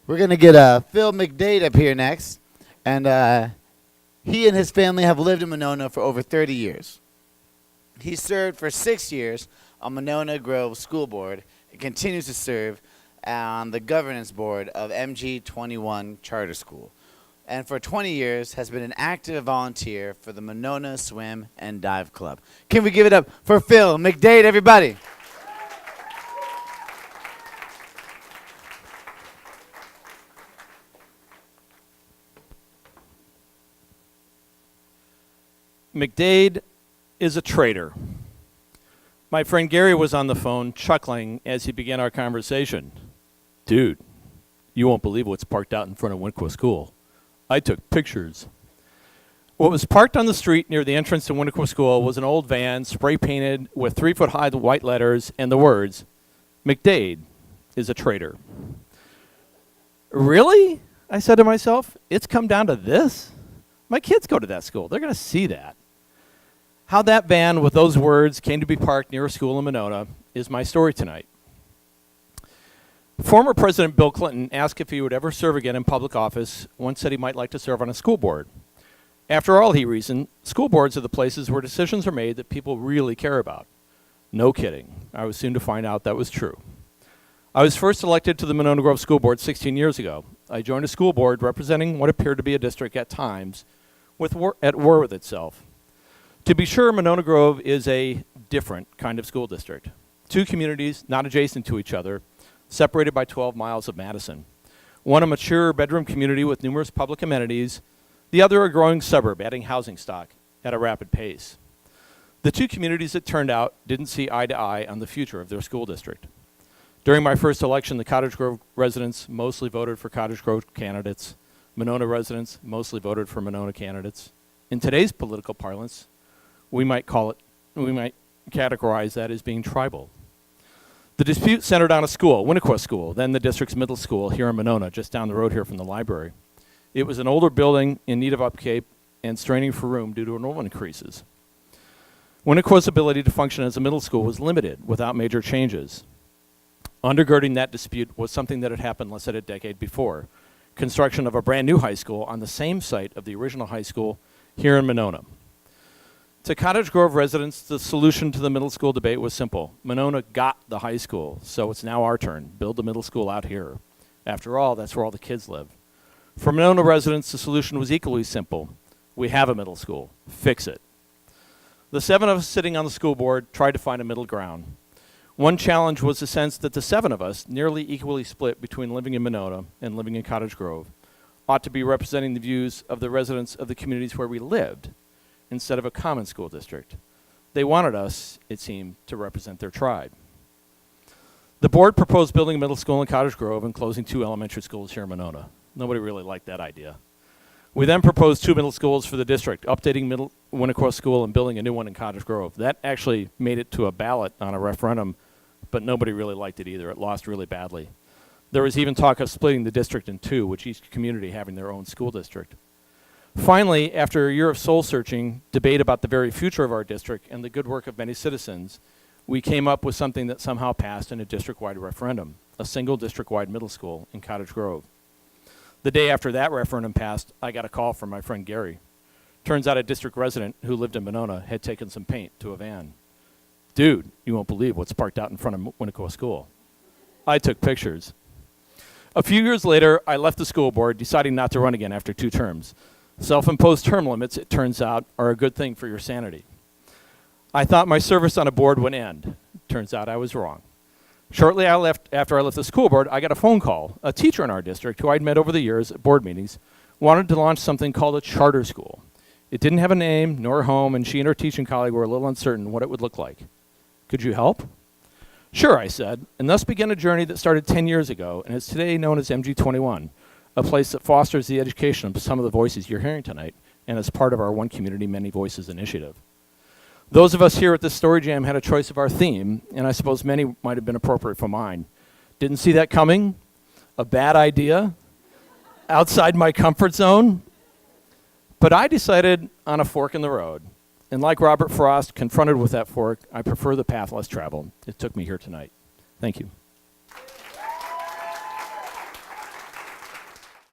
We're going to get Phil McDade up here next. And he and his family have lived in Monona for over 30 years. He served for 6 years on Monona Grove School Board and continues to serve on the governance board of MG21 Charter School. And for 20 years has been an active volunteer for the Monona Swim and Dive Club. Can we give it up for Phil McDade, everybody? McDade is a traitor. My friend Gary was on the phone chuckling as he began our conversation. Dude, you won't believe what's parked out in front of Winnequa School. I took pictures. What was parked on the street near the entrance to Winnequa School was an old van spray painted with 3-foot-high white letters and the words, McDade is a traitor. Really? I said to myself, it's come down to this? My kids go to that school. They're going to see that. How that van with those words came to be parked near a school in Monona is my story tonight. Former President Bill Clinton asked if he would ever serve again in public office, once said he might like to serve on a school board. After all, he reasoned, school boards are the places where decisions are made that people really care about. No kidding. I was soon to find out that was true. I was first elected to the Monona Grove School Board 16 years ago. I joined a school board representing what appeared to be a district at times at war with itself. To be sure, Monona Grove is a different kind of school district. Two communities not adjacent to each other, separated by 12 miles of Madison. One a mature bedroom community with numerous public amenities, the other a growing suburb adding housing stock at a rapid pace. The two communities, it turned out, didn't see eye to eye on the future of their school district. During my first election, the Cottage Grove residents mostly voted for Cottage Grove candidates. Monona residents mostly voted for Monona candidates. In today's political parlance, we might categorize that as being tribal. The dispute centered on a school, Winnequa School, then the district's middle school here in Monona, just down the road here from the library. It was an older building in need of upkeep and straining for room due to enrollment increases. Winnequa's ability to function as a middle school was limited without major changes. Undergirding that dispute was something that had happened less than a decade before, construction of a brand new high school on the same site of the original high school here in Monona. To Cottage Grove residents, the solution to the middle school debate was simple. Monona got the high school, so it's now our turn. Build the middle school out here. After all, that's where all the kids live. For Monona residents, the solution was equally simple. We have a middle school. Fix it. The 7 of us sitting on the school board tried to find a middle ground. One challenge was the sense that the 7 of us, nearly equally split between living in Monona and living in Cottage Grove, ought to be representing the views of the residents of the communities where we lived, instead of a common school district. They wanted us, it seemed, to represent their tribe. The board proposed building a middle school in Cottage Grove and closing 2 elementary schools here in Monona. Nobody really liked that idea. We then proposed 2 middle schools for the district, updating Winnequa School and building a new one in Cottage Grove. That actually made it to a ballot on a referendum, but nobody really liked it either. It lost really badly. There was even talk of splitting the district in 2, with each community having their own school district. Finally, after a year of soul-searching, debate about the very future of our district, and the good work of many citizens, we came up with something that somehow passed in a district-wide referendum, a single district-wide middle school in Cottage Grove. The day after that referendum passed, I got a call from my friend Gary. Turns out a district resident who lived in Monona had taken some paint to a van. Dude, you won't believe what's parked out in front of Winnequa School. I took pictures. A few years later, I left the school board, deciding not to run again after 2 terms. Self-imposed term limits, it turns out, are a good thing for your sanity. I thought my service on a board would end. Turns out I was wrong. Shortly after I left the school board, I got a phone call. A teacher in our district, who I'd met over the years at board meetings, wanted to launch something called a charter school. It didn't have a name nor a home, and she and her teaching colleague were a little uncertain what it would look like. Could you help? Sure, I said, and thus began a journey that started 10 years ago and is today known as MG21. A place that fosters the education of some of the voices you're hearing tonight, and as part of our One Community, Many Voices initiative. Those of us here at this Story Jam had a choice of our theme, and I suppose many might have been appropriate for mine. Didn't see that coming? A bad idea? Outside my comfort zone? But I decided on a fork in the road, and like Robert Frost, confronted with that fork, I prefer the path less traveled. It took me here tonight. Thank you.